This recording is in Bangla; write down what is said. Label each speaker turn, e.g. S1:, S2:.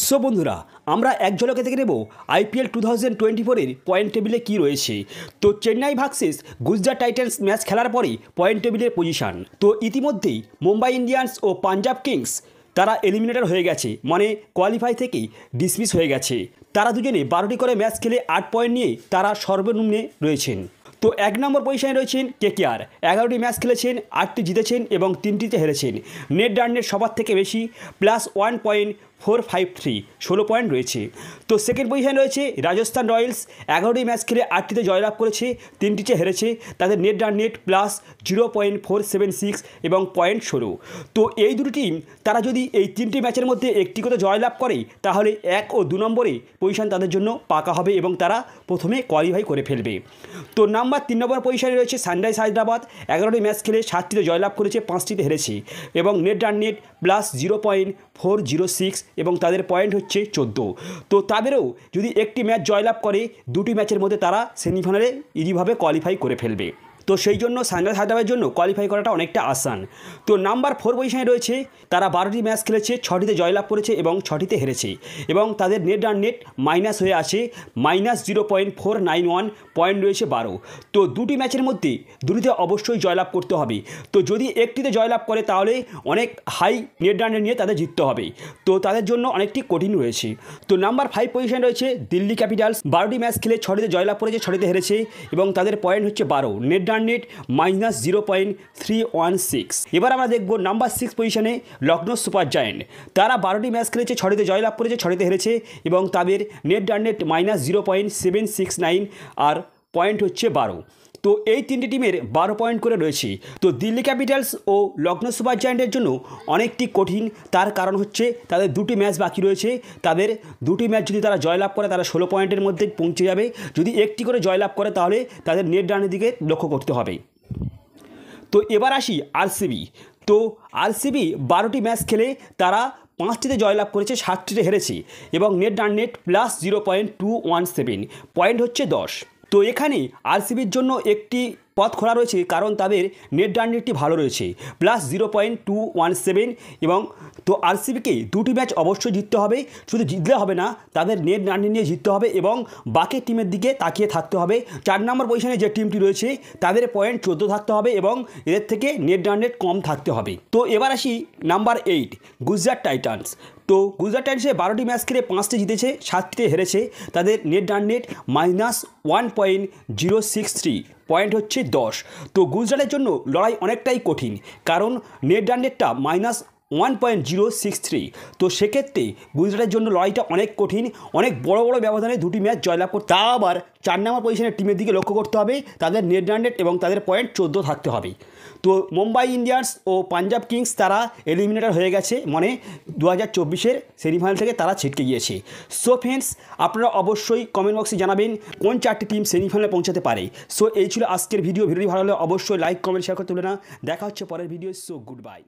S1: সো বন্ধুরা, আমরা এক ঝলকে দেখে নেব আইপিএল 2024-এর পয়েন্ট টেবিলে কী রয়েছে। তো Chennai versus Gujarat Titans match খেলার পরে পয়েন্ট টেবিলের পজিশন তো ইতিমধ্যেই মুম্বাই ইন্ডিয়ান্স ও পাঞ্জাব কিংস তারা এলিমিনেটর হয়ে গেছে, মানে কোয়ালিফাই থেকেই ডিসমিস হয়ে গেছে। তারা দুজনে 12টি করে ম্যাচ খেলে 8 পয়েন্ট নিয়ে তারা সর্বনিম্নে রয়েছেন। তো 1 নম্বর পজিশনে রয়েছেন কেকেআর। 11টি ম্যাচ খেলেছেন, 8টি জিতেছেন এবং 3টিতে হেরেছেন। নেট রান রেট সবার থেকে বেশি +1.453, 16 পয়েন্ট রয়েছে। তো সেকেন্ড পজিশনে রয়েছে রাজস্থান রয়্যালস। 11টি ম্যাচ খেলে 8টিতে জয়লাভ করেছে, 3টিতে হেরেছে। তাদের নেট রান রেট +0.476 এবং পয়েন্ট 16। তো এই দুটি টিম তারা যদি এই 3টি ম্যাচের মধ্যে একটি করে জয়লাভ করে তাহলে 1 ও 2 নম্বরে পজিশন তাদের জন্য পাকা হবে এবং তারা প্রথমে কোয়ালিফাই করে ফেলবে। তো 3 নম্বর পজিশনে রয়েছে সানরাইজ হায়দ্রাবাদ। 11টি ম্যাচ খেলে 7টিতে জয়লাভ করেছে, 5টিতে হেরেছে এবং নেট রান রেট +0.406 এবং তাদের পয়েন্ট হচ্ছে 14। তো তাদেরও যদি একটি ম্যাচ জয়লাভ করে 2টি ম্যাচের মধ্যে তারা সেমিফাইনালে ইজিভাবে কোয়ালিফাই করে ফেলবে। তো সেই জন্য সানরাইজ হায়দ্রাবাদের জন্য কোয়ালিফাই করাটা অনেকটা আসান। তো নাম্বার 4 পজিশনে রয়েছে, তারা 12টি ম্যাচ খেলেছে, 6টিতে জয়লাভ করেছে এবং 6টিতে হেরেছে এবং তাদের নেট রান নেট মাইনাস হয়ে আছে -0.491, পয়েন্ট রয়েছে 12। তো 2টি ম্যাচের মধ্যে 2টিতে অবশ্যই জয়লাভ করতে হবে। তো যদি একটিতে জয়লাভ করে তাহলে অনেক হাই নেট রান নিয়ে তাদের জিততে হবে। তো তাদের জন্য অনেকটি কঠিন রয়েছে। তো নাম্বার 5 পজিশনে রয়েছে দিল্লি ক্যাপিটালস। 12টি ম্যাচ খেলে 6টিতে জয়লাভ করেছে, 6টিতে হেরেছে এবং তাদের পয়েন্ট হচ্ছে 12। Net net -0.316। এবার আমরা দেখব নাম্বার 6 পজিশনে লখনৌ সুপার জায়ান্ট। তারা 12টি ম্যাচ খেলেছে, 6টিতে জয়লাভ করেছে, 6টিতে হেরেছে এবং তাদের নেট নেট -0.769 আর পয়েন্ট হচ্ছে 12। তো এই 3টি টিমের 12 পয়েন্ট করে রয়েছে। তো দিল্লি ক্যাপিটালস ও লখনৌ সুপার জায়ান্টের জন্য অনেকটি কঠিন, তার কারণ হচ্ছে তাদের 2টি ম্যাচ বাকি রয়েছে। তাদের 2টি ম্যাচ যদি তারা জয়লাভ করে তারা 16 পয়েন্টের মধ্যে পৌঁছে যাবে। যদি একটি করে জয়লাভ করে তাহলে তাদের নেট রানের দিকে লক্ষ্য করতে হবে। তো এবার আসি আরসিবি। তো আরসিবি 12টি ম্যাচ খেলে তারা 5টিতে জয়লাভ করেছে, 7টিতে হেরেছে এবং নেট রান নেট +0.217, পয়েন্ট হচ্ছে 10। তো এখানে আরসিবির জন্য একটি পথ খোলা রয়েছে, কারণ তাদের নেট রান রেটটি ভালো রয়েছে +0.217 এবং তো আরসিবিকে 2টি ম্যাচ অবশ্যই জিততে হবে। শুধু জিতলে হবে না, তাদের নেট রান নিয়ে জিততে হবে এবং বাকি টিমের দিকে তাকিয়ে থাকতে হবে। 4 নম্বর পজিশনে যে টিমটি রয়েছে তাদের পয়েন্ট 14 থাকতে হবে এবং এদের থেকে নেট রান রেট কম থাকতে হবে। তো এবার আসি নাম্বার 8 গুজরাট টাইটান্স। তো গুজরাট টাইটান্সে 12টি ম্যাচ খেলে 5টি জিতেছে, 7টিতে হেরেছে। তাদের নেট রান নেট -1.063, পয়েন্ট হচ্ছে 10। তো গুজরাটের জন্য লড়াই অনেকটাই কঠিন, কারণ নেট রান নেটটা -1.063। তো সেক্ষেত্রে গুজরাটের জন্য লড়াইটা অনেক কঠিন, অনেক বড় বড় ব্যবধানে 2টি ম্যাচ জয়লাভ করতে। তা আবার 4 নম্বর পজিশনের টিমের দিকে লক্ষ্য করতে হবে, তাদের নেট রান রেট এবং তাদের পয়েন্ট 14 থাকতে হবে। তো মুম্বাই ইন্ডিয়ান্স ও পাঞ্জাব কিংস তারা এলিমিনেটর হয়ে গেছে, মানে 2024-এর সেমিফাইনাল থেকে তারা ছিটকে গিয়েছে। সো ফ্রেন্ডস, আপনারা অবশ্যই কমেন্ট বক্সে জানাবেন কোন 4টি টিম সেমিফাইনালে পৌঁছাতে পারে। সো এই ছিল আজকের ভিডিওটি ভালো লাগলে অবশ্যই লাইক, কমেন্ট, শেয়ার করতে ভুলবেন না। দেখা হচ্ছে পরের ভিডিও। So good bye.